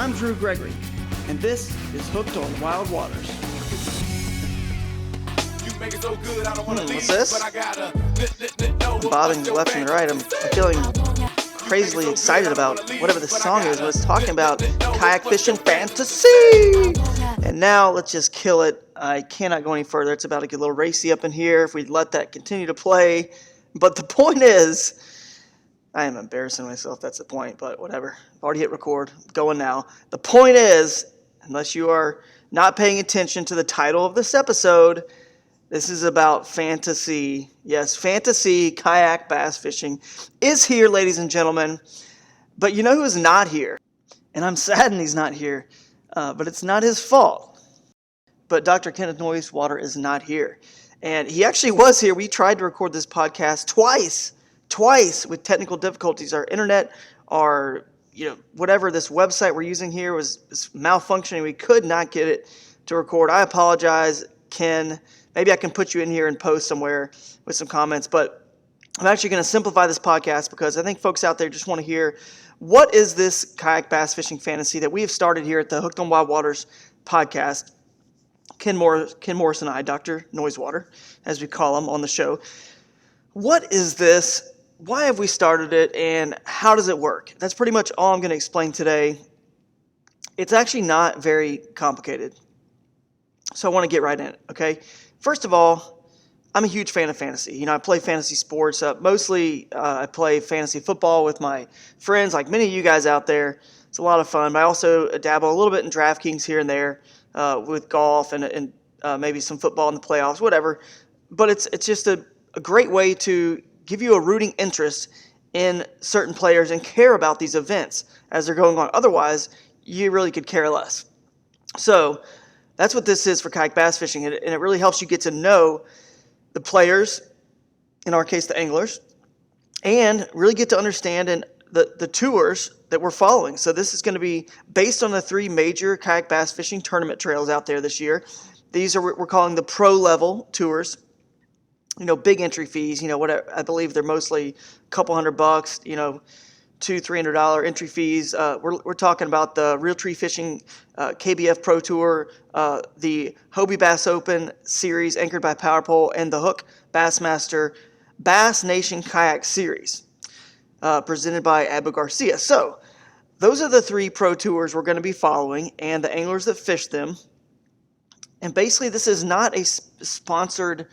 I'm Drew Gregory, and this is Hooked on Wild Waters. What's this? I'm bobbing left and right. I'm feeling crazily excited about whatever the song is. It's talking about kayak fishing fantasy. And now let's just kill it. I cannot go any further. It's about to get a little racy up in here if we let that continue to play. But the point is, I am embarrassing myself. That's the point, but whatever. I've already hit record. I'm going now. The point is, unless you are not paying attention to the title of this episode, this is about fantasy. Yes, fantasy kayak bass fishing is here, ladies and gentlemen. But you know who is not here? And I'm saddened he's not here, but it's not his fault. But Dr. Kenneth Noisewater is not here. And he actually was here. We tried to record this podcast twice with technical difficulties. Our internet, whatever this website we're using here was malfunctioning. We could not get it to record. I apologize, Ken. Maybe I can put you in here and post somewhere with some comments, but I'm actually going to simplify this podcast because I think folks out there just want to hear what is this kayak bass fishing fantasy that we have started here at the Hooked on Wild Waters podcast. Ken Morris and I, Dr. Noisewater, as we call him on the show. What is this? Why have we started it, and how does it work? That's pretty much all I'm going to explain today. It's actually not very complicated, so I want to get right in it, okay? First of all, I'm a huge fan of fantasy. I play fantasy sports. Mostly, I play fantasy football with my friends, like many of you guys out there. It's a lot of fun. But I also dabble a little bit in DraftKings here and there with golf and maybe some football in the playoffs, whatever. But it's just a great way to give you a rooting interest in certain players and care about these events as they're going on. Otherwise, you really could care less. So that's what this is for kayak bass fishing, and it really helps you get to know the players, in our case the anglers, and really get to understand the tours that we're following. So this is going to be based on the 3 major kayak bass fishing tournament trails out there this year. These are what we're calling the pro level tours. Big entry fees. Whatever. I believe they're mostly a couple $100. $200-$300 entry fees. We're talking about the Real Tree Fishing KBF Pro Tour, the HOWW Bass Open Series anchored by Power Pole, and the Hook Bassmaster Bass Nation Kayak Series presented by Abu Garcia. So those are the 3 pro tours we're going to be following and the anglers that fish them. And basically this is not a sponsored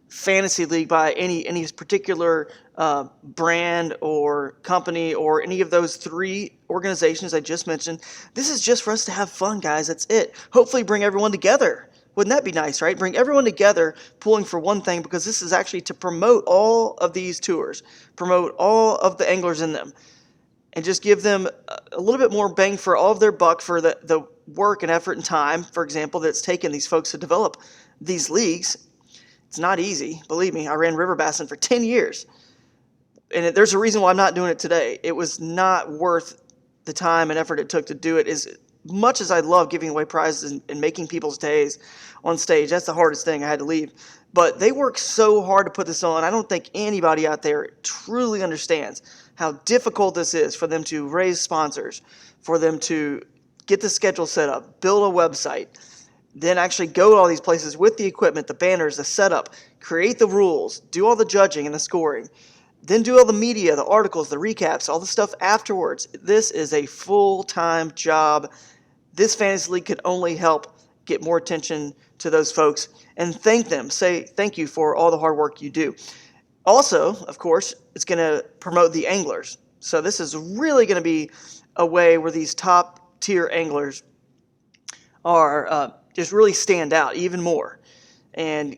fantasy league by any particular brand or company or any of those 3 organizations I just mentioned. This is just for us to have fun, guys. That's it. Hopefully bring everyone together. Wouldn't that be nice, right? Bring everyone together, pulling for one thing, because this is actually to promote all of these tours, promote all of the anglers in them, and just give them a little bit more bang for all of their buck for the work and effort and time, for example, that's taken these folks to develop these leagues. It's not easy. Believe me, I ran river bassing for 10 years. And there's a reason why I'm not doing it today. It was not worth the time and effort it took to do it. As much as I love giving away prizes and making people's days on stage, that's the hardest thing. I had to leave. But they work so hard to put this on. I don't think anybody out there truly understands how difficult this is for them to raise sponsors, for them to get the schedule set up, build a website, then actually go to all these places with the equipment, the banners, the setup, create the rules, do all the judging and the scoring, then do all the media, the articles, the recaps, all the stuff afterwards. This is a full-time job. This fantasy league could only help get more attention to those folks and thank them. Say thank you for all the hard work you do. Also, of course, it's going to promote the anglers. So this is really going to be a way where these top-tier anglers are just really stand out even more. And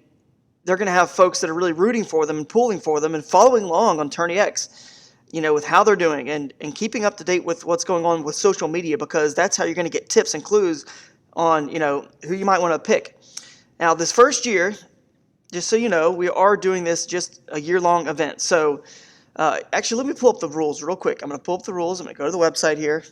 they're going to have folks that are really rooting for them and pulling for them and following along on Tourney X, with how they're doing and keeping up to date with what's going on with social media, because that's how you're going to get tips and clues on, who you might want to pick. Now, this first year, just so you know, we are doing this just a year-long event. So actually, let me pull up the rules real quick. I'm going to pull up the rules. I'm going to go to the website here.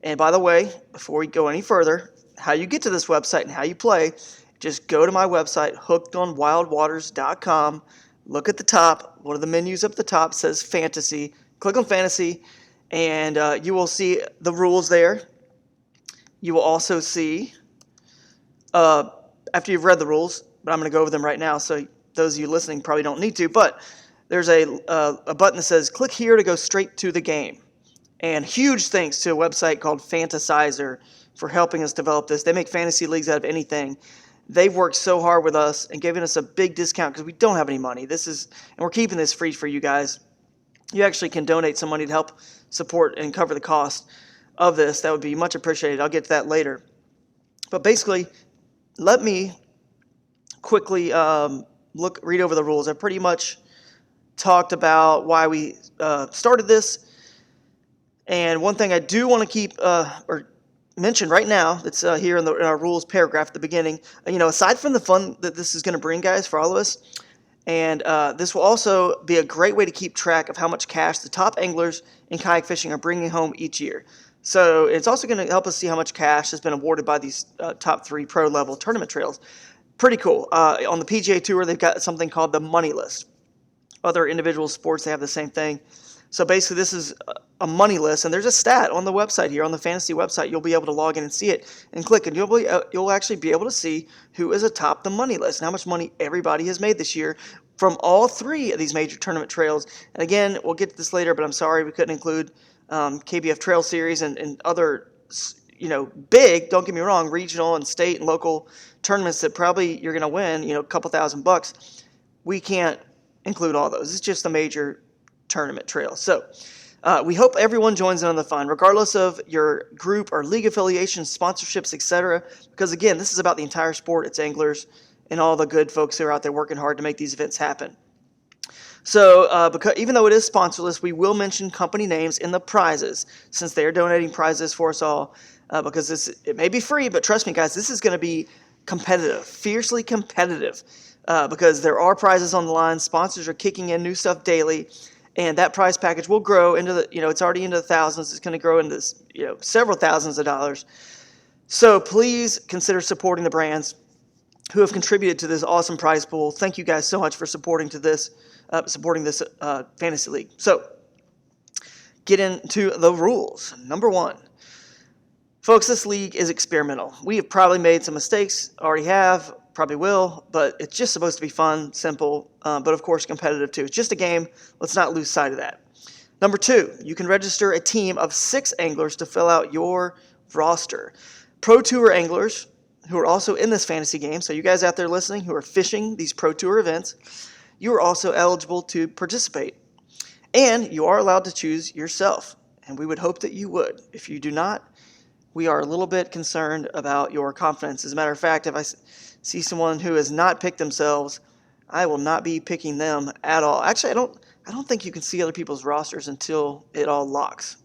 And by the way, before we go any further, how you get to this website and how you play, just go to my website, hookedonwildwaters.com. Look at the top. One of the menus up at the top says Fantasy. Click on Fantasy, and you will see the rules there. you will also see, after you've read the rules, but I'm going to go over them right now, so those of you listening probably don't need to, but there's a button that says, click here to go straight to the game. And huge thanks to a website called Fantasizer for helping us develop this. They make fantasy leagues out of anything. They've worked so hard with us and given us a big discount because we don't have any money. And we're keeping this free for you guys. You actually can donate some money to help support and cover the cost of this. That would be much appreciated. I'll get to that later. But basically, let me quickly read over the rules. I pretty much talked about why we started this. And one thing I do want to keep or mention right now that's here in our rules paragraph at the beginning, aside from the fun that this is going to bring, guys, for all of us, and this will also be a great way to keep track of how much cash the top anglers in kayak fishing are bringing home each year. So it's also going to help us see how much cash has been awarded by these top 3 pro-level tournament trails. Pretty cool. On the PGA Tour, they've got something called the money list. Other individual sports, they have the same thing. So basically, this is a money list, and there's a stat on the website here, on the fantasy website. You'll be able to log in and see it and click, and you'll actually be able to see who is atop the money list and how much money everybody has made this year from all 3 of these major tournament trails. And again, we'll get to this later, but I'm sorry we couldn't include KBF Trail Series and other, big, don't get me wrong, regional and state and local tournaments that probably you're going to win, a couple $1,000. We can't include all those. It's just the major tournament trail. So we hope everyone joins in on the fun, regardless of your group or league affiliations, sponsorships, etc. Because again, this is about the entire sport. It's anglers and all the good folks who are out there working hard to make these events happen. So because even though it is sponsorless, we will mention company names in the prizes since they are donating prizes for us all. Because it may be free, but trust me, guys, this is going to be competitive, fiercely competitive. Because there are prizes on the line. Sponsors are kicking in new stuff daily. And that prize package will grow into it's already into the thousands. It's going to grow into, several thousands of dollars. So please consider supporting the brands who have contributed to this awesome prize pool. Thank you guys so much for supporting this fantasy league. So get into the rules. Number 1. Folks, this league is experimental. We have probably made some mistakes, already have, probably will, but it's just supposed to be fun, simple, but of course competitive too. It's just a game. Let's not lose sight of that. Number 2, you can register a team of 6 anglers to fill out your roster. Pro Tour anglers who are also in this fantasy game, so you guys out there listening who are fishing these Pro Tour events, you are also eligible to participate. And you are allowed to choose yourself, and we would hope that you would. If you do not, we are a little bit concerned about your confidence. As a matter of fact, if I see someone who has not picked themselves, I will not be picking them at all. Actually, I don't think you can see other people's rosters until it all locks,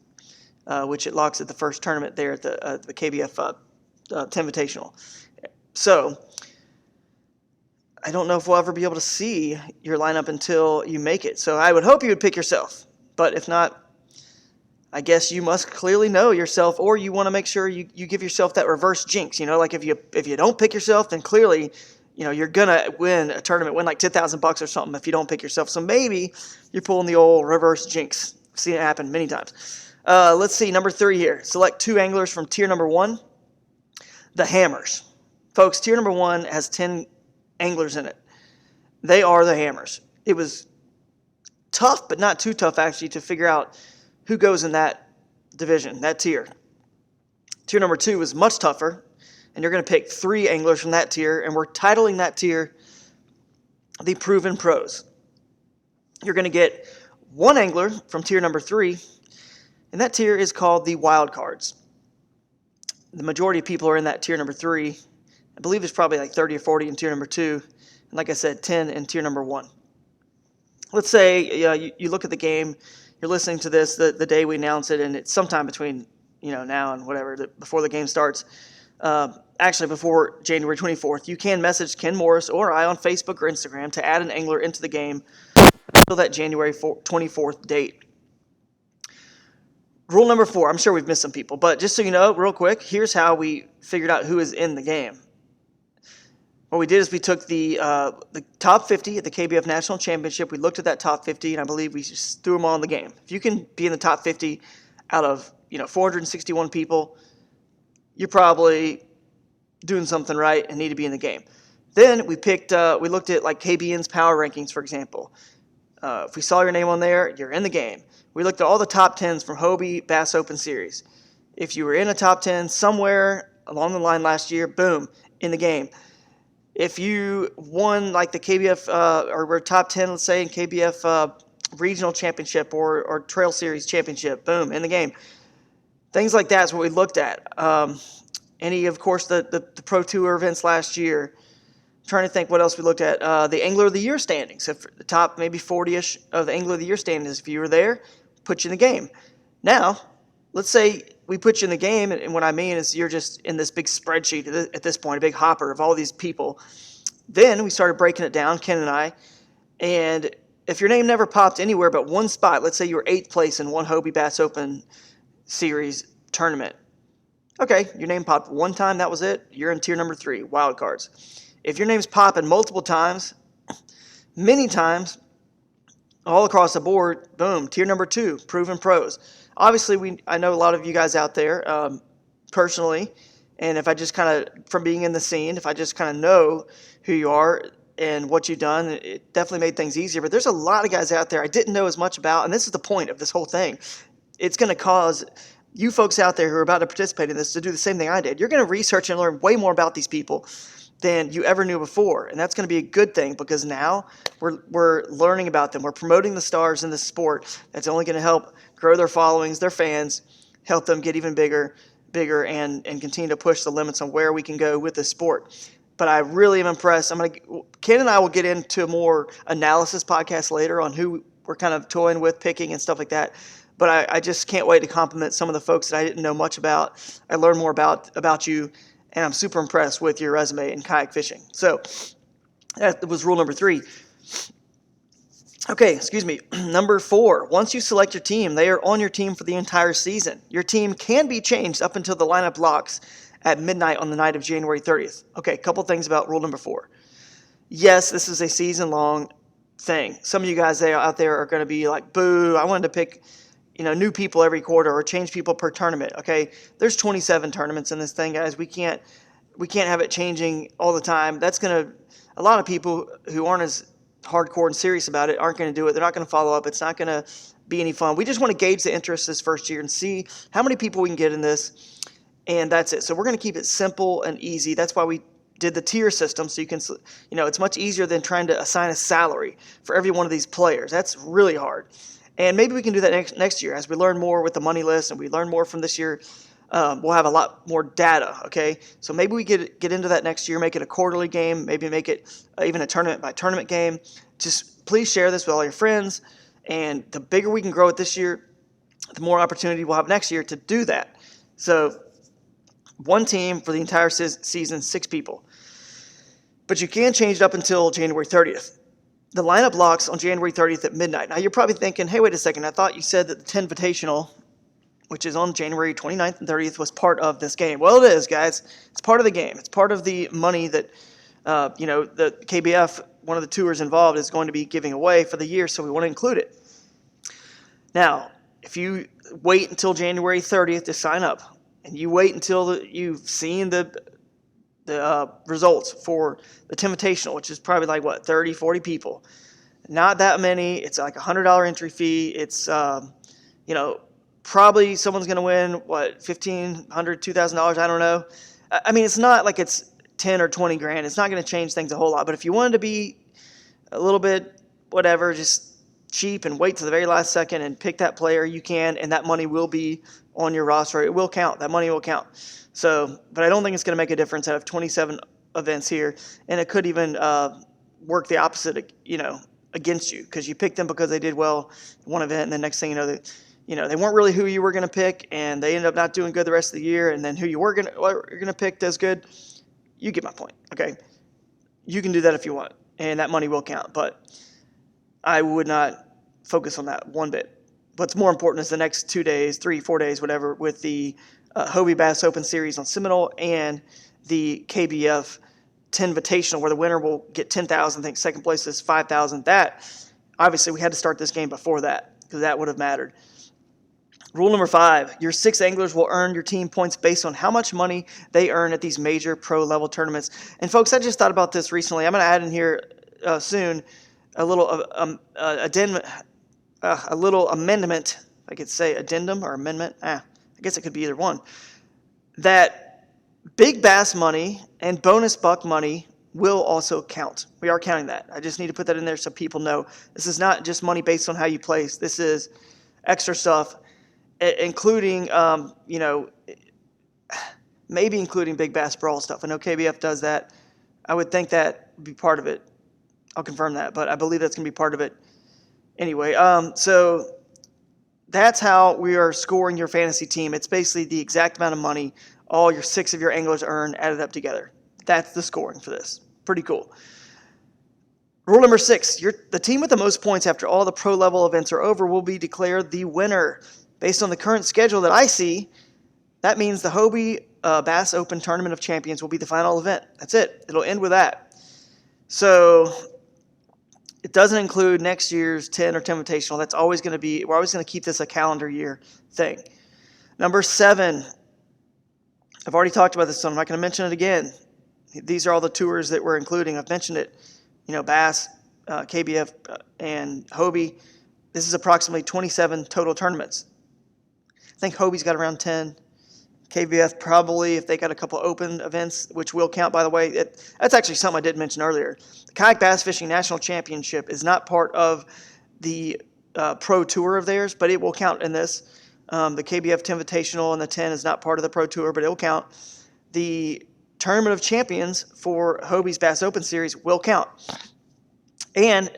which it locks at the first tournament there at the KBF Invitational. So I don't know if we'll ever be able to see your lineup until you make it. So I would hope you would pick yourself. But if not, I guess you must clearly know yourself, or you want to make sure you give yourself that reverse jinx. Like if you don't pick yourself, then clearly, you're gonna win a tournament, win like $10,000 or something if you don't pick yourself. So maybe you're pulling the old reverse jinx. I've seen it happen many times. Let's see, number 3 here. Select 2 anglers from tier number 1, the Hammers. Folks, tier number 1 has 10 anglers in it. They are the Hammers. It was tough, but not too tough actually, to figure out who goes in that division, that tier. Tier number 2 is much tougher, and you're going to pick 3 anglers from that tier, and we're titling that tier the Proven Pros. You're going to get 1 angler from tier number 3, and that tier is called the Wild Cards. The majority of people are in that tier number 3. I believe there's probably like 30 or 40 in tier number 2, and like I said, 10 in tier number 1. Let's say you look at the game, you're listening to this the day we announce it, and it's sometime between now and whatever, before the game starts. Actually, before January 24th, you can message Ken Morris or I on Facebook or Instagram to add an angler into the game until that January 24th date. Rule number 4, I'm sure we've missed some people, but just so you know, real quick, here's how we figured out who is in the game. What we did is we took the top 50 at the KBF National Championship. We looked at that top 50, and I believe we just threw them all in the game. If you can be in the top 50 out of 461 people, you're probably doing something right and need to be in the game. Then we looked at like KBN's power rankings, for example. If we saw your name on there, you're in the game. We looked at all the top 10s from HOWW Bass Open Series. If you were in a top 10 somewhere along the line last year, boom, in the game. If you won like the KBF or were top 10, let's say, in KBF regional championship or trail series championship, boom, in the game. Things like that is what we looked at. Of course, the Pro Tour events last year. I'm trying to think what else we looked at. The Angler of the Year standings. So the top maybe 40-ish of the Angler of the Year standings, if you were there, put you in the game. Now, let's say we put you in the game, and what I mean is you're just in this big spreadsheet at this point, a big hopper of all these people. Then we started breaking it down, Ken and I, and if your name never popped anywhere but one spot, let's say you were 8th place in one HOWW Bass Open Series tournament. Okay, your name popped one time, that was it. You're in tier number 3, wild cards. If your name's popping multiple times, many times, all across the board, boom, tier number 2, proven pros. Obviously, I know a lot of you guys out there personally, and if I just kind of, from being in the scene, if I just kind of know who you are and what you've done, it definitely made things easier. But there's a lot of guys out there I didn't know as much about, and this is the point of this whole thing. It's going to cause you folks out there who are about to participate in this to do the same thing I did. You're going to research and learn way more about these people than you ever knew before, and that's going to be a good thing because now we're learning about them. We're promoting the stars in this sport. That's only going to help grow their followings, their fans, help them get even bigger, and continue to push the limits on where we can go with this sport. But I really am impressed. Ken and I will get into a more analysis podcast later on who we're kind of toying with, picking and stuff like that. But I just can't wait to compliment some of the folks that I didn't know much about. I learned more about you, and I'm super impressed with your resume in kayak fishing. So that was rule number 3. Okay, excuse me. Number 4, once you select your team, they are on your team for the entire season. Your team can be changed up until the lineup locks at midnight on the night of January 30th. Okay, a couple things about rule number 4. Yes, this is a season-long thing. Some of you guys out there are going to be like, boo, I wanted to pick new people every quarter or change people per tournament. Okay, there's 27 tournaments in this thing, guys. We can't have it changing all the time. A lot of people who aren't as hardcore and serious about it aren't going to do it. They're not going to follow up. It's not going to be any fun. We just want to gauge the interest this first year and see how many people we can get in this, and that's it. So we're going to keep it simple and easy. That's why we did the tier system, so you can, it's much easier than trying to assign a salary for every one of these players. That's really hard. And maybe we can do that next year as we learn more with the money list and we learn more from this year. We'll have a lot more data, okay? So maybe we get into that next year, make it a quarterly game, maybe make it even a tournament-by-tournament game. Just please share this with all your friends, and the bigger we can grow it this year, the more opportunity we'll have next year to do that. So one team for the entire season, 6 people. But you can change it up until January 30th. The lineup locks on January 30th at midnight. Now, you're probably thinking, hey, wait a second. I thought you said that the 10 Invitational, which is on January 29th and 30th, was part of this game. Well, it is, guys. It's part of the game. It's part of the money that, the KBF, one of the tours involved, is going to be giving away for the year, so we want to include it. Now, if you wait until January 30th to sign up, and you wait until you've seen the results for the Invitational, which is probably like, 30, 40 people. Not that many. It's like a $100 entry fee. It's, probably someone's going to win, $1,500, $2,000, I don't know. I mean, it's not like it's 10 or 20 grand. It's not going to change things a whole lot. But if you wanted to be a little bit, just cheap and wait to the very last second and pick that player, you can, and that money will be on your roster. It will count. That money will count. So, but I don't think it's going to make a difference out of 27 events here, and it could even work the opposite, against you, because you picked them because they did well in one event, and the next thing you know, they weren't really who you were going to pick, and they ended up not doing good the rest of the year, and then who you're going to pick does good. You get my point, okay? You can do that if you want, and that money will count, but I would not focus on that one bit. What's more important is the next 2 days, 3, 4 days, whatever, with the HOWW Bass Open Series on Seminole and the KBF 10 Invitational, where the winner will get $10,000. I think second place is $5,000. That, obviously, we had to start this game before that because that would have mattered. Rule number 5, your 6 anglers will earn your team points based on how much money they earn at these major pro level tournaments. And folks, I just thought about this recently. I'm going to add in here soon a little a little amendment. I could say addendum or amendment. I guess it could be either one. That big bass money and bonus buck money will also count. We are counting that. I just need to put that in there so people know this is not just money based on how you place. This is extra stuff, including, maybe including big bass brawl stuff. I know KBF does that. I would think that would be part of it. I'll confirm that, but I believe that's going to be part of it. Anyway, so that's how we are scoring your fantasy team. It's basically the exact amount of money all your 6 of your anglers earn added up together. That's the scoring for this. Pretty cool. Rule number 6, the team with the most points after all the pro level events are over will be declared the winner. Based on the current schedule that I see, that means the HOWW Bass Open Tournament of Champions will be the final event. That's it. It'll end with that. So it doesn't include next year's 10 or 10 Invitational. That's always going to be, we're always going to keep this a calendar year thing. Number 7, I've already talked about this, so I'm not going to mention it again. These are all the tours that we're including. I've mentioned it. Bass, KBF, and HOWW. This is approximately 27 total tournaments. I think HOWW's got around 10. KBF probably, if they got a couple open events, which will count, by the way. That's actually something I did mention earlier. The Kayak Bass Fishing National Championship is not part of the pro tour of theirs, but it will count in this. The KBF Invitational and the 10 is not part of the pro tour, but it will count. The Tournament of Champions for HOWW's Bass Open Series will count. And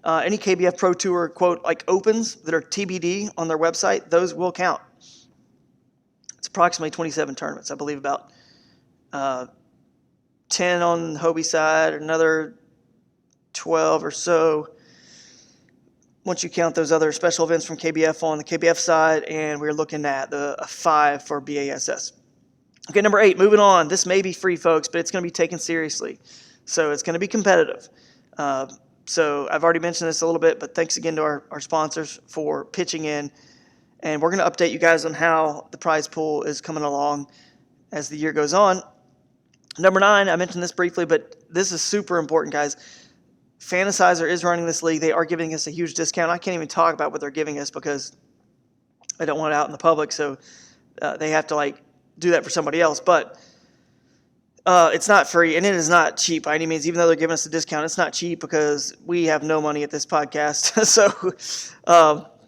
any KBF Pro Tour, quote, like opens that are TBD on their website, those will count. It's approximately 27 tournaments. I believe about 10 on the HOWWW side, another 12 or so once you count those other special events from KBF on the KBF side, and we're looking at a 5 for BASS. Okay, number 8, moving on. This may be free, folks, but it's going to be taken seriously. So it's going to be competitive. So I've already mentioned this a little bit, but thanks again to our sponsors for pitching in. And we're going to update you guys on how the prize pool is coming along as the year goes on. Number 9, I mentioned this briefly, but this is super important, guys. Fantasizer is running this league. They are giving us a huge discount. I can't even talk about what they're giving us because I don't want it out in the public, so they have to do that for somebody else. But it's not free, and it is not cheap by any means. Even though they're giving us a discount, it's not cheap because we have no money at this podcast. So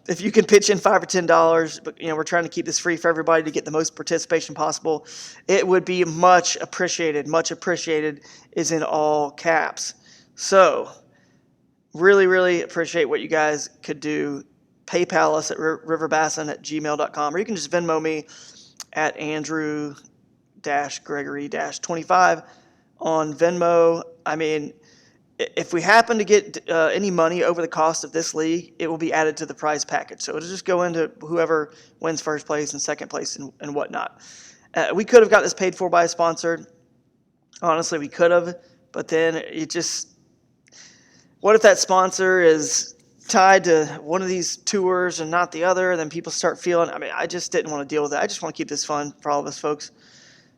if you can pitch in $5 or $10, but we're trying to keep this free for everybody to get the most participation possible, it would be much appreciated. Much appreciated is in all caps. So really, really appreciate what you guys could do. PayPal us at riverbassin@gmail.com, or you can just Venmo me at Andrew-Gregory-25 on Venmo. I mean, if we happen to get any money over the cost of this league, it will be added to the prize package. So it'll just go into whoever wins first place and second place and whatnot. We could have got this paid for by a sponsor. Honestly, we could have. But then what if that sponsor is tied to one of these tours and not the other, and then people start feeling, I just didn't want to deal with that. I just want to keep this fun for all of us folks.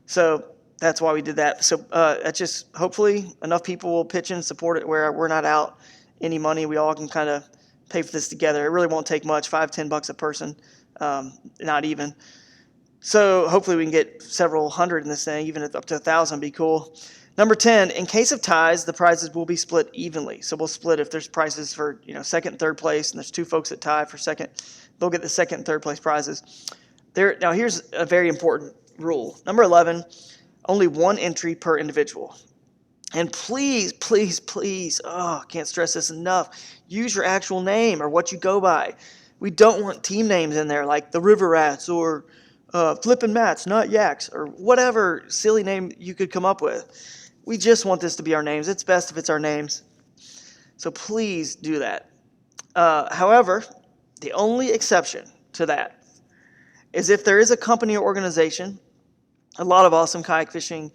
So that's why we did that. So that's just, hopefully enough people will pitch in and support it where we're not out any money. We all can kind of pay for this together. It really won't take much, $5-10 a person, not even. So hopefully we can get several hundred in this thing, even up to 1,000 would be cool. Number 10, in case of ties, the prizes will be split evenly. So we'll split if there's prizes for second and third place, and there's 2 folks that tie for second. They'll get the second and third place prizes. Now here's a very important rule. Number 11, only 1 entry per individual. And please, please, please, can't stress this enough, use your actual name or what you go by. We don't want team names in there like the River Rats or Flippin' Mats, Not Yaks, or whatever silly name you could come up with. We just want this to be our names. It's best if it's our names. So please do that. However, the only exception to that is if there is a company or organization, a lot of awesome kayak fishing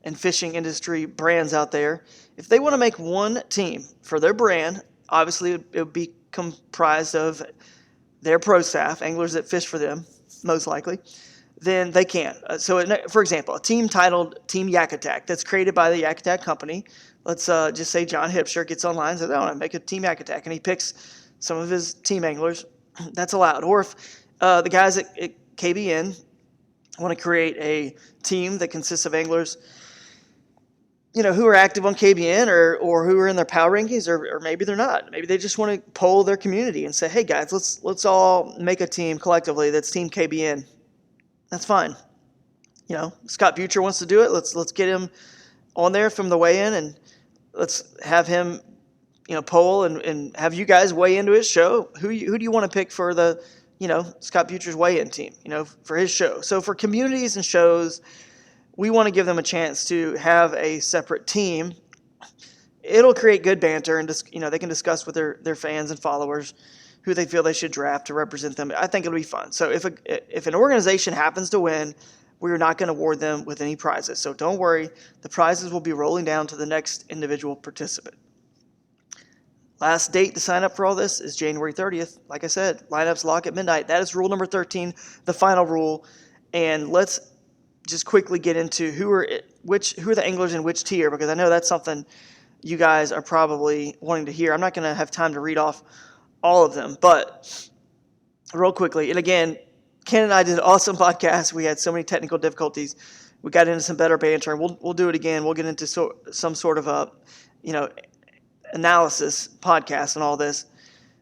and fishing industry brands out there, if they want to make one team for their brand, obviously it would be comprised of their pro staff, anglers that fish for them, most likely, then they can. For example, a team titled Team Yak Attack that's created by the Yak Attack company. Let's just say John Hipsher gets online and says, I want to make a Team Yak Attack, and he picks some of his team anglers. That's allowed. Or if the guys at KBN want to create a team that consists of anglers, who are active on KBN or who are in their power rankings, or maybe they're not. Maybe they just want to poll their community and say, hey guys, let's all make a team collectively that's Team KBN. That's fine. Scott Butcher wants to do it. Let's get him on there from the weigh-in, and let's have him, poll and have you guys weigh into his show. Who do you want to pick for the, Scott Butcher's weigh-in team, for his show. So for communities and shows, we want to give them a chance to have a separate team. It'll create good banter, and they can discuss with their fans and followers who they feel they should draft to represent them. I think it'll be fun. So if an organization happens to win, we're not going to award them with any prizes. So don't worry, the prizes will be rolling down to the next individual participant. Last date to sign up for all this is January 30th. Like I said, lineups lock at midnight. That is rule number 13, the final rule. And let's just quickly get into who are the anglers in which tier, because I know that's something you guys are probably wanting to hear. I'm not going to have time to read off all of them, but real quickly. And again, Ken and I did an awesome podcast. We had so many technical difficulties. We got into some better banter, and we'll do it again. We'll get into some sort of a analysis podcast and all this,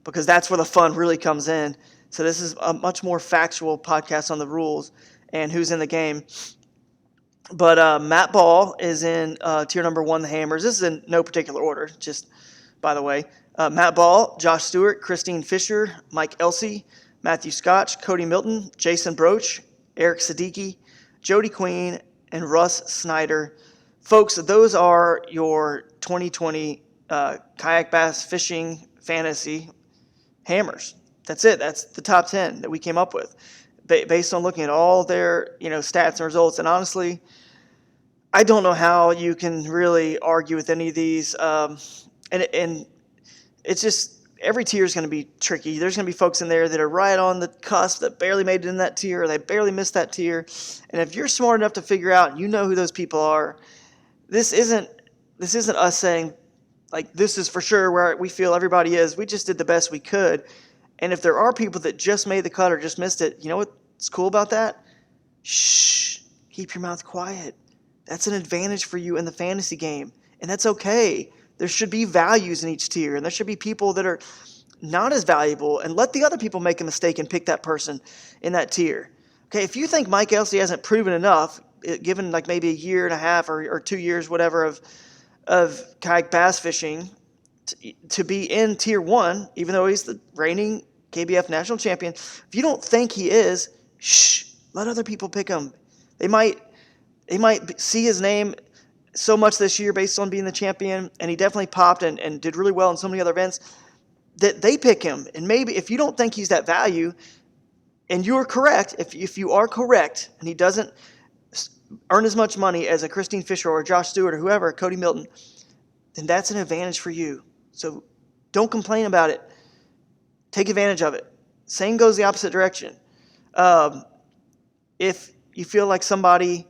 because that's where the fun really comes in. So this is a much more factual podcast on the rules and who's in the game. But Matt Ball is in tier number 1, the Hammers. This is in no particular order, just by the way. Matt Ball, Josh Stewart, Christine Fisher, Mike Elsey, Matthew Scotch, Cody Milton, Jason Broach, Eric Siddiqui, Jody Queen, and Russ Snyder. Folks, those are your 2020 kayak bass fishing fantasy Hammers. That's it. That's the top 10 that we came up with based on looking at all their stats and results. And honestly, I don't know how you can really argue with any of these. And it's just every tier is going to be tricky. There's going to be folks in there that are right on the cusp that barely made it in that tier, or they barely missed that tier. And if you're smart enough to figure out, who those people are, this isn't us saying, like, this is for sure where we feel everybody is. We just did the best we could. And if there are people that just made the cut or just missed it, you know what's cool about that? Shh, keep your mouth quiet. That's an advantage for you in the fantasy game, and that's okay. There should be values in each tier, and there should be people that are not as valuable, and let the other people make a mistake and pick that person in that tier. Okay, if you think Mike Elsey hasn't proven enough, given like maybe a year and a half or 2 years, whatever, of kayak bass fishing to be in tier 1, even though he's the reigning KBF national champion, if you don't think he is, shh, let other people pick him. They might see his name so much this year based on being the champion, and he definitely popped and did really well in so many other events, that they pick him. And maybe if you don't think he's that value, and you're correct, if you are correct, and he doesn't earn as much money as a Christine Fisher or a Josh Stewart or whoever, Cody Milton, then that's an advantage for you. So don't complain about it. Take advantage of it. Same goes the opposite direction. If you feel like somebody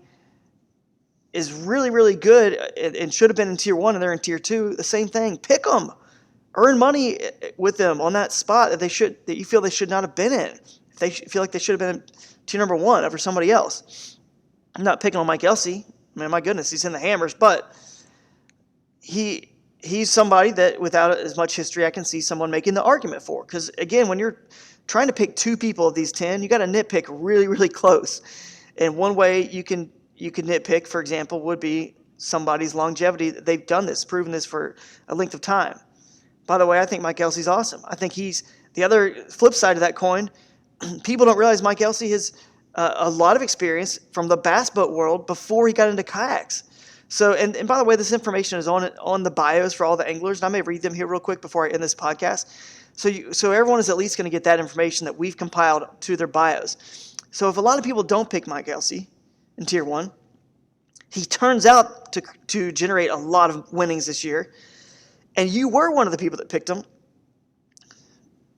is really, really good and should have been in tier 1 and they're in tier 2, the same thing. Pick them. Earn money with them on that spot that you feel they should not have been in. If they feel like they should have been in tier number 1 over somebody else. I'm not picking on Mike Elsey. I mean, my goodness, he's in the Hammers, but he's somebody that without as much history I can see someone making the argument for. Because, again, when you're trying to pick 2 people of these 10, you got to nitpick really, really close. And one way you can nitpick, for example, would be somebody's longevity. They've done this, proven this for a length of time. By the way, I think Mike Elsey's awesome. I think he's the other flip side of that coin. People don't realize Mike Elsey has a lot of experience from the bass boat world before he got into kayaks. So, and by the way, this information is on the bios for all the anglers, and I may read them here real quick before I end this podcast. So everyone is at least going to get that information that we've compiled to their bios. So if a lot of people don't pick Mike Elsey in tier 1, he turns out to generate a lot of winnings this year, and you were one of the people that picked him.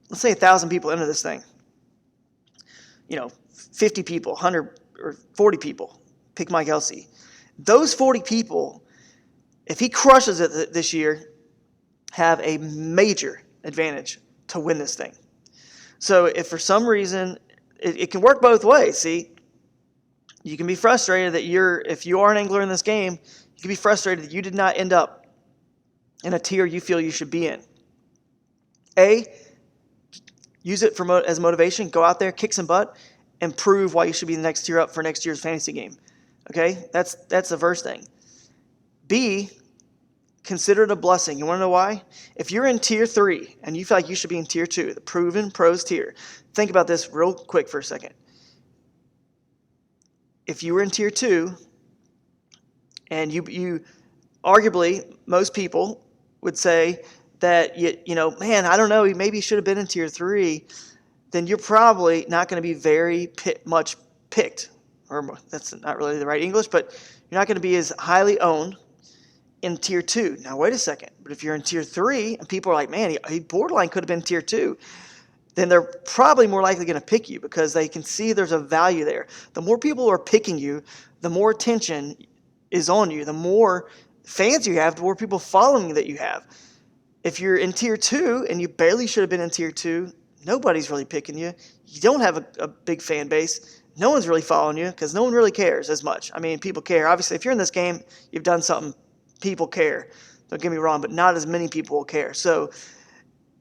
Let's say 1,000 people enter this thing. 50 people, 100 or 40 people pick Mike Elsey. Those 40 people, if he crushes it this year, have a major advantage to win this thing. So if for some reason, it can work both ways, see? You can be frustrated that if you are an angler in this game, you can be frustrated that you did not end up in a tier you feel you should be in. Use it as motivation. Go out there, kick some butt, and prove why you should be the next tier up for next year's fantasy game. Okay? That's the first thing. B, consider it a blessing. You want to know why? If you're in tier 3 and you feel like you should be in tier 2, the proven pros tier, think about this real quick for a second. If you were in tier 2 and you arguably, most people would say that, man, I don't know, he maybe should have been in tier 3, then you're probably not going to be very much picked. Or that's not really the right English, but you're not going to be as highly owned in tier 2. Now, wait a second. But if you're in tier 3 and people are like, man, he borderline could have been tier 2, then they're probably more likely going to pick you because they can see there's a value there. The more people are picking you, the more attention is on you. The more fans you have, the more people following you that you have. If you're in tier 2 and you barely should have been in tier 2, nobody's really picking you. You don't have a big fan base. No one's really following you because no one really cares as much. I mean, people care. Obviously, if you're in this game, you've done something. People care. Don't get me wrong, but not as many people will care. So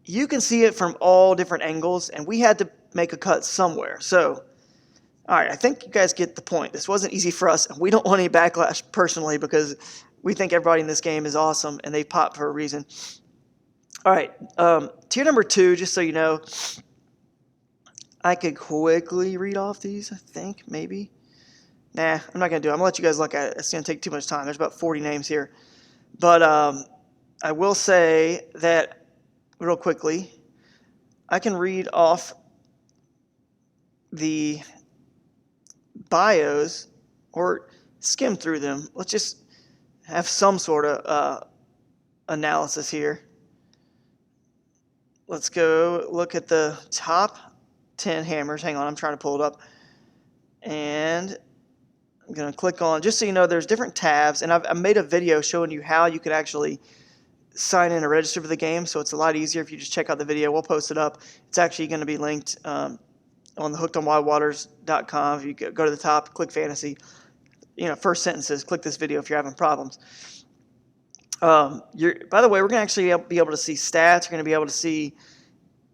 you can see it from all different angles, and we had to make a cut somewhere. So, all right, I think you guys get the point. This wasn't easy for us, and we don't want any backlash personally because we think everybody in this game is awesome, and they pop for a reason. All right, tier number 2, just so you know, I could quickly read off these, I think, maybe. Nah, I'm not going to do it. I'm going to let you guys look at it. It's going to take too much time. There's about 40 names here. But I will say that real quickly, I can read off the bios or skim through them. Let's just have some sort of analysis here. Let's go look at the top 10 hammers. Hang on, I'm trying to pull it up. And I'm going to click on, just so you know, there's different tabs. And I've made a video showing you how you could actually sign in or register for the game, so it's a lot easier if you just check out the video. We'll post it up. It's actually going to be linked on the HOWWW.com. If you go to the top, click fantasy, first sentences, click this video if you're having problems. By the way, we're going to actually be able to see stats. You're going to be able to see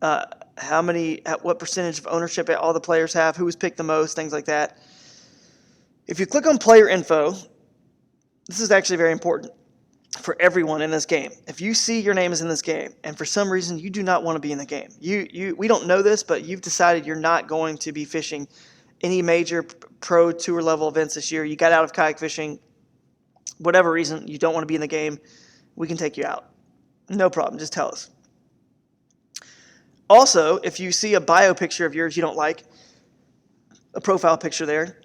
what percentage of ownership all the players have, who was picked the most, things like that. If you click on player info, this is actually very important for everyone in this game. If you see your name is in this game, and for some reason you do not want to be in the game, we don't know this, but you've decided you're not going to be fishing any major pro tour level events this year. You got out of kayak fishing, whatever reason, you don't want to be in the game, we can take you out. No problem, just tell us. Also, if you see a bio picture of yours you don't like, a profile picture there,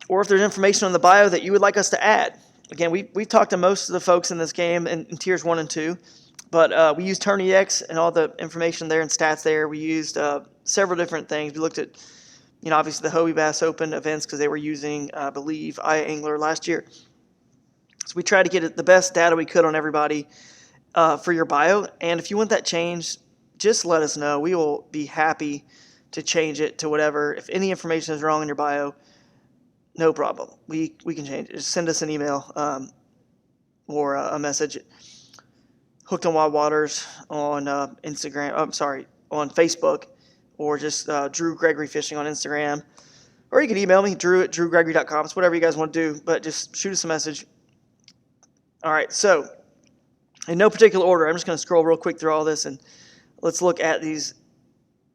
or if there's information on the bio that you would like us to add. Again, we've talked to most of the folks in this game in tiers 1 and 2, but we used TourneyX and all the information there and stats there. We used several different things. We looked at, obviously the HOWW Bass Open events because they were using, I believe, iAngler last year. So we tried to get the best data we could on everybody for your bio. And if you want that changed, just let us know. We will be happy to change it to whatever. If any information is wrong in your bio, no problem. We can change it. Just send us an email or a message. Hooked on Wild Waters on Instagram. On Facebook, or just Drew Gregory Fishing on Instagram. Or you can email me, drew@drewgregory.com. It's whatever you guys want to do, but just shoot us a message. All right, so in no particular order, I'm just going to scroll real quick through all this, and let's look at these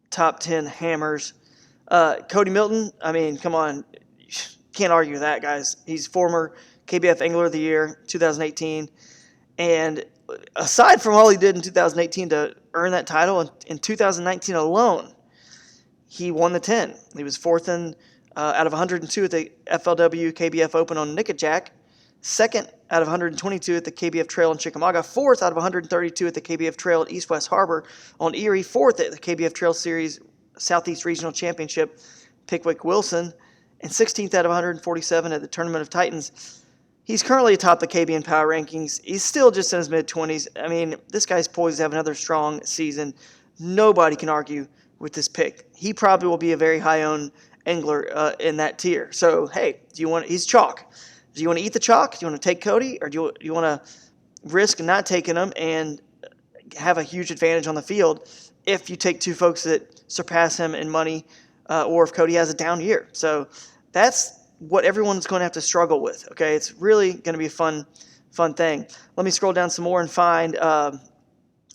top 10 hammers. Cody Milton, I mean, come on. Can't argue with that, guys. He's former KBF Angler of the Year, 2018. And aside from all he did in 2018 to earn that title, in 2019 alone, he won the 10. He was fourth out of 102 at the FLW KBF Open on Nickajack, second out of 122 at the KBF Trail in Chickamauga, fourth out of 132 at the KBF Trail at East West Harbor on Erie, fourth at the KBF Trail Series Southeast Regional Championship, Pickwick Wilson, and 16th out of 147 at the Tournament of Titans. He's currently atop the KBN Power Rankings. He's still just in his mid-20s. I mean, this guy's poised to have another strong season. Nobody can argue with this pick. He probably will be a very high-owned angler in that tier. So, hey, he's chalk. Do you want to eat the chalk? Do you want to take Cody? Or do you want to risk not taking him and have a huge advantage on the field if you take two folks that surpass him in money or if Cody has a down year? So that's what everyone's going to have to struggle with, okay? It's really going to be a fun thing. Let me scroll down some more and find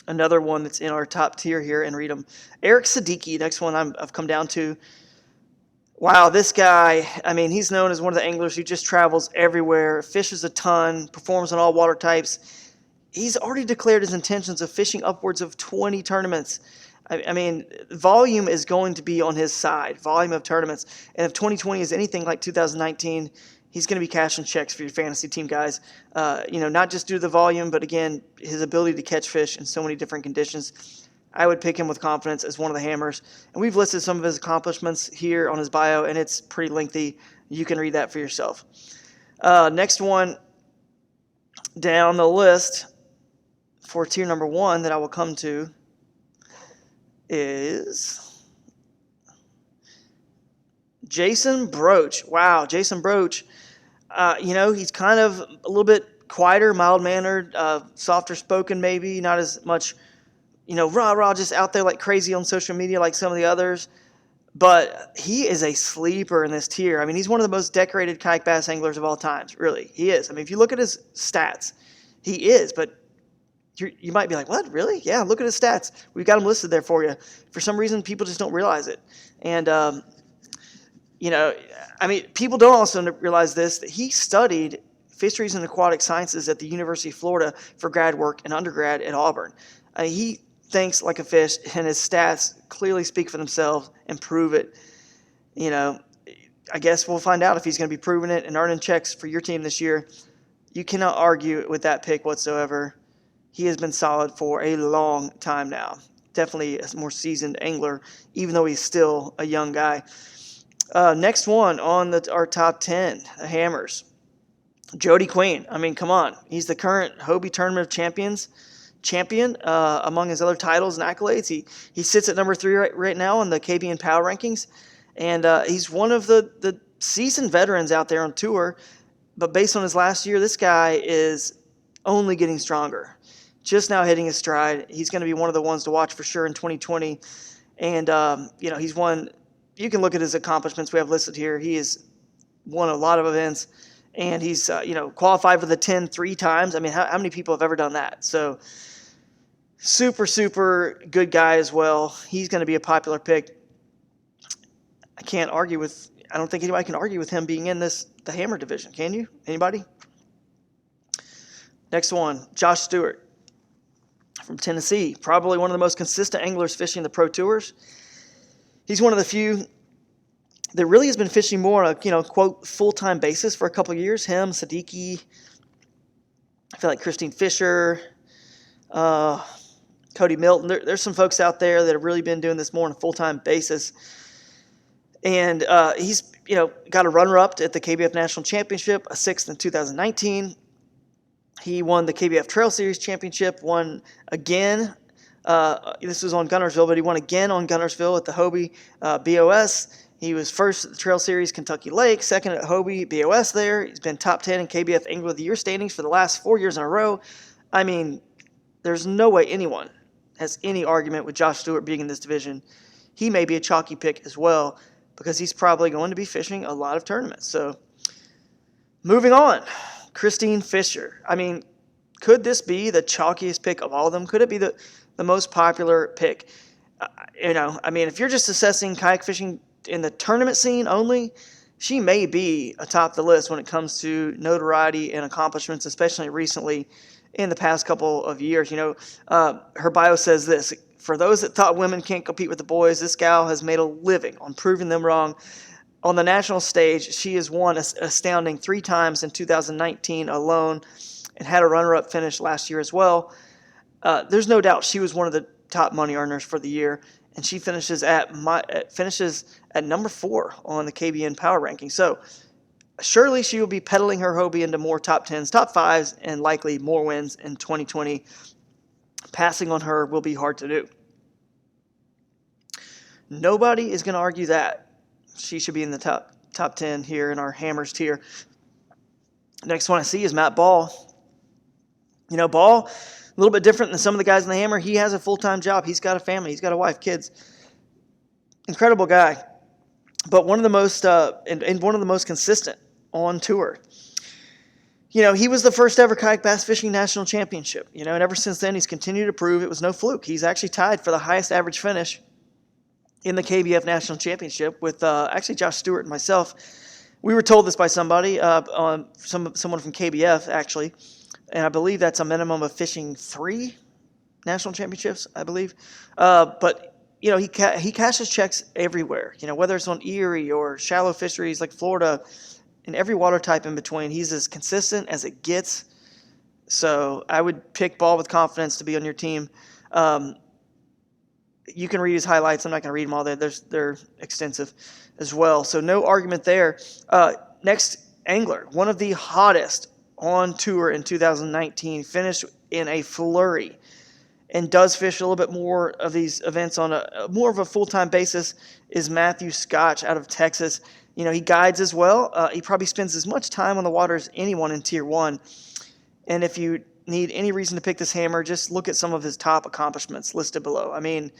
another one that's in our top tier here and read them. Eric Siddiqui, next one I've come down to. Wow, this guy, I mean, he's known as one of the anglers who just travels everywhere, fishes a ton, performs on all water types. He's already declared his intentions of fishing upwards of 20 tournaments. I mean, volume is going to be on his side, volume of tournaments. And if 2020 is anything like 2019, he's going to be cashing checks for your fantasy team, guys. Not just due to the volume, but again, his ability to catch fish in so many different conditions. I would pick him with confidence as one of the hammers. And we've listed some of his accomplishments here on his bio, and it's pretty lengthy. You can read that for yourself. Next one down the list for tier number 1 that I will come to is Jason Broach. Wow, Jason Broach. He's kind of a little bit quieter, mild-mannered, softer spoken maybe, not as much, rah-rah, just out there like crazy on social media like some of the others. But he is a sleeper in this tier. I mean, he's one of the most decorated kayak bass anglers of all times, really. He is. I mean, if you look at his stats, he is, but you might be like, what, really? Yeah, look at his stats. We've got them listed there for you. For some reason, people just don't realize it. And, people don't also realize this, that he studied fisheries and aquatic sciences at the University of Florida for grad work and undergrad at Auburn. He thinks like a fish, and his stats clearly speak for themselves and prove it. I guess we'll find out if he's going to be proving it and earning checks for your team this year. You cannot argue with that pick whatsoever. He has been solid for a long time now. Definitely a more seasoned angler, even though he's still a young guy. Next one on our top 10, the hammers. Jody Queen. I mean, come on. He's the current HOWW Tournament of champion among his other titles and accolades. He sits at number 3 right now on the KBN Power Rankings. And he's one of the seasoned veterans out there on tour. But based on his last year, this guy is only getting stronger. Just now hitting his stride. He's going to be one of the ones to watch for sure in 2020. And, he's won. You can look at his accomplishments we have listed here. He has won a lot of events. And he's, qualified for the 10 3 times. I mean, how many people have ever done that? So, super, super good guy as well. He's going to be a popular pick. I don't think anybody can argue with him being in the hammer division. Can you? Anybody? Next one, Josh Stewart from Tennessee. Probably one of the most consistent anglers fishing the pro tours. He's one of the few that really has been fishing more on a, quote, full-time basis for a couple of years. Him, Siddiqui, I feel like Christine Fisher, Cody Milton. There's some folks out there that have really been doing this more on a full-time basis. And he's, got a runner-up at the KBF National Championship, a 6th in 2019. He won the KBF Trail Series Championship, won again. This was on Gunnersville, but he won again on Gunnersville at the HOWW BOS. He was first at the Trail Series Kentucky Lake, second at HOWW BOS there. He's been top 10 in KBF Angler of the Year standings for the last 4 years in a row. I mean, there's no way anyone has any argument with Josh Stewart being in this division. He may be a chalky pick as well because he's probably going to be fishing a lot of tournaments. So, moving on. Christine Fisher. I mean, could this be the chalkiest pick of all of them? Could it be the most popular pick? If you're just assessing kayak fishing in the tournament scene only, she may be atop the list when it comes to notoriety and accomplishments, especially recently in the past couple of years. Her bio says this: for those that thought women can't compete with the boys, this gal has made a living on proving them wrong. On the national stage, she has won an astounding 3 times in 2019 alone and had a runner-up finish last year as well. There's no doubt she was one of the top money earners for the year. and she finishes at number 4 on the KBN Power Ranking. So surely she will be pedaling her HOWW into more top 10s, top 5s, and likely more wins in 2020. Passing on her will be hard to do. Nobody is going to argue that. She should be in the top 10 here in our Hammers tier. Next one I see is Matt Ball. You know, Ball, a little bit different than some of the guys in the Hammer. He has a full-time job. He's got a family. He's got a wife, kids. Incredible guy. But one of the most and one of the most consistent on tour. You know, he was the first ever kayak bass fishing national championship. You know, and ever since then, he's continued to prove it was no fluke. He's actually tied for the highest average finish in the KBF national championship with actually Josh Stewart and myself. We were told this by somebody, someone from KBF actually, and I believe that's a minimum of fishing 3 national championships, I believe. But you know, he cashes checks everywhere. You know, whether it's on Erie or shallow fisheries like Florida, and every water type in between. He's as consistent as it gets. So I would pick Ball with confidence to be on your team. You can read his highlights. I'm not going to read them all there. They're extensive as well. So no argument there. Next, angler, one of the hottest on tour in 2019, finished in a flurry and does fish a little bit more of these events on a more of a full-time basis, is Matthew Scotch out of Texas. You know, he guides as well. He probably spends as much time on the water as anyone in Tier 1. And if you need any reason to pick this Hammer, just look at some of his top accomplishments listed below. I mean,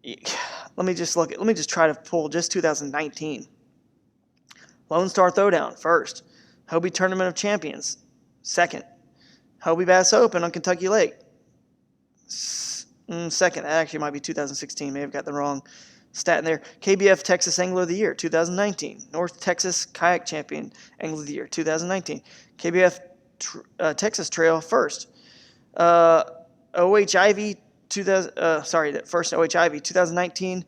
let me just try to pull just 2019. Lone Star Throwdown, first. HOWW Tournament of Champions, second. HOWW Bass Open on Kentucky Lake, second. That actually might be 2016. May have got the wrong stat in there. KBF Texas Angler of the Year, 2019. North Texas Kayak Champion Angler of the Year, 2019. KBF Texas Trail, first. OHIV, first OHIV, 2019.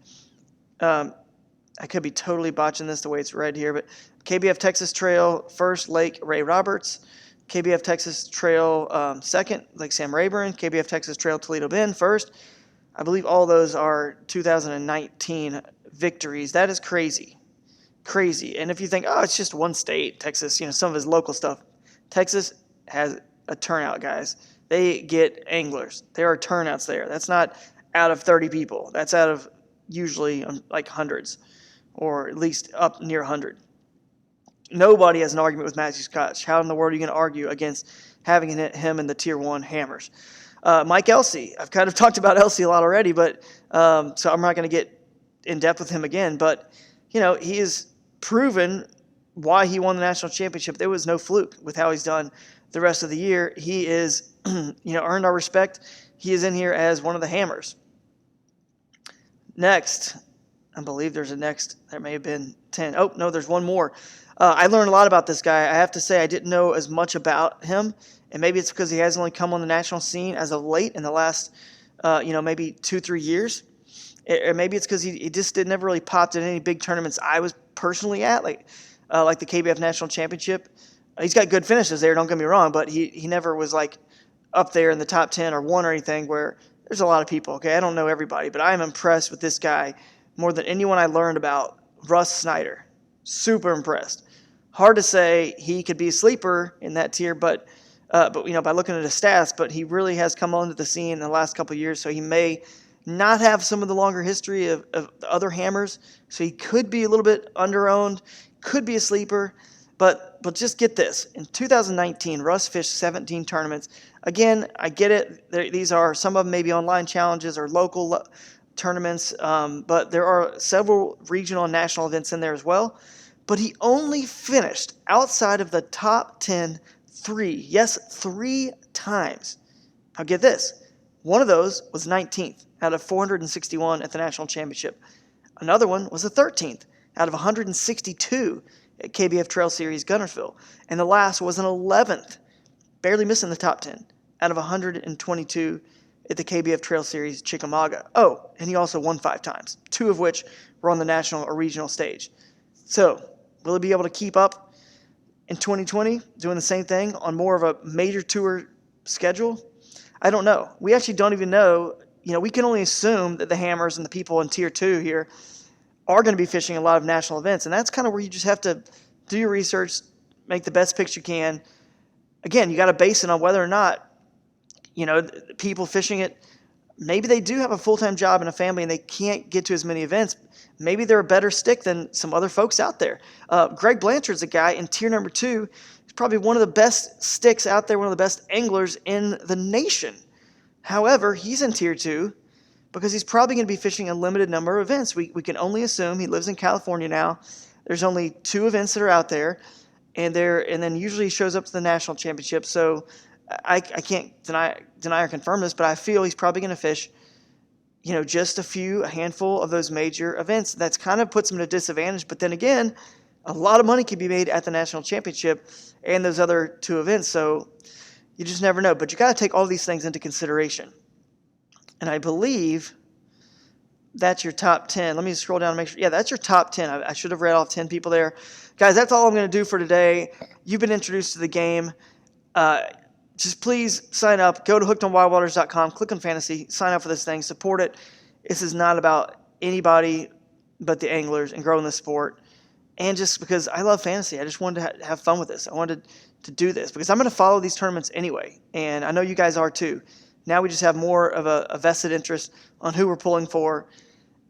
I could be totally botching this the way it's read here, but KBF Texas Trail, first, Lake Ray Roberts. KBF Texas Trail, second, Lake Sam Rayburn. KBF Texas Trail, Toledo Bend, first. I believe all those are 2019 victories. That is crazy. Crazy. And if you think, oh, it's just one state, Texas, you know, some of his local stuff. Texas has a turnout, guys. They get anglers. There are turnouts there. That's not out of 30 people. That's out of usually like hundreds, or at least up near 100. Nobody has an argument with Matthew Scotch. How in the world are you going to argue against having him in the Tier 1 Hammers? Mike Elsey. I've kind of talked about Elsey a lot already, but so I'm not going to get in depth with him again. But, you know, he has proven why he won the national championship. There was no fluke with how he's done the rest of the year. He is, you know, earned our respect. He is in here as one of the Hammers. Next, I believe there's a next. There may have been 10. Oh, no, there's one more. I learned a lot about this guy. I have to say I didn't know as much about him, and maybe it's because he has only come on the national scene as of late in the last, maybe 2-3 years. Or maybe it's because he just never really popped in any big tournaments I was personally at, like the KBF National Championship. He's got good finishes there, don't get me wrong, but he never was like up there in the top 10 or 1 or anything where there's a lot of people. Okay, I don't know everybody, but I am impressed with this guy more than anyone I learned about. Russ Snyder. Super impressed. Hard to say he could be a sleeper in that tier, but you know, by looking at his stats, but he really has come onto the scene in the last couple of years, so he may not have some of the longer history of the other Hammers, so he could be a little bit under-owned, could be a sleeper, but just get this. In 2019, Russ fished 17 tournaments. Again, I get it. These are, some of them maybe online challenges or local tournaments, but there are several regional and national events in there as well. But he only finished outside of the top 10 3 times. Now get this. One of those was 19th out of 461 at the national championship. Another one was the 13th out of 162 at KBF Trail Series Gunnersville. And the last was an 11th, barely missing the top 10 out of 122 at the KBF Trail Series Chickamauga. Oh, and he also won 5 times, 2 of which were on the national or regional stage. So, will he be able to keep up in 2020, doing the same thing on more of a major tour schedule? I don't know. We actually don't even know we can only assume that the Hammers and the people in Tier 2 here are going to be fishing a lot of national events. And that's kind of where you just have to do your research, make the best picks you can. Again, you got to base it on whether or not, the people fishing it, maybe they do have a full-time job and a family and they can't get to as many events. Maybe they're a better stick than some other folks out there. Greg Blanchard's a guy in tier number 2. He's probably one of the best sticks out there, one of the best anglers in the nation. However, he's in tier 2 because he's probably going to be fishing a limited number of events. We can only assume he lives in California now. There's only 2 events that are out there, and then usually he shows up to the national championship. So I can't deny or confirm this, but I feel he's probably going to fish, just a handful of those major events. That's kind of puts him at a disadvantage. But then again, a lot of money can be made at the national championship and those other 2 events. So you just never know. But you got to take all these things into consideration. And I believe that's your top 10. Let me scroll down and make sure. Yeah, that's your top 10. I should have read off 10 people there. Guys, that's all I'm going to do for today. You've been introduced to the game. Just please sign up. Go to hookedonwildwaters.com. Click on fantasy. Sign up for this thing. Support it. This is not about anybody but the anglers and growing the sport. And just because I love fantasy, I just wanted to have fun with this. I wanted to do this because I'm going to follow these tournaments anyway. And I know you guys are too. Now we just have more of a vested interest on who we're pulling for.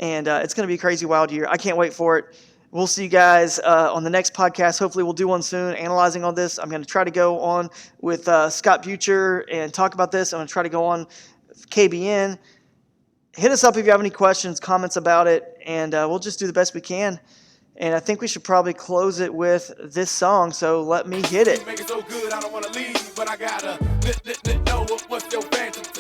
And it's going to be a crazy wild year. I can't wait for it. We'll see you guys on the next podcast. Hopefully we'll do one soon, analyzing all this. I'm going to try to go on with Scott Butcher and talk about this. I'm going to try to go on KBN. Hit us up if you have any questions, comments about it, and we'll just do the best we can. And I think we should probably close it with this song, so let me hit it. Make it so good, I don't want to leave, but I gotta know what's your fantasy.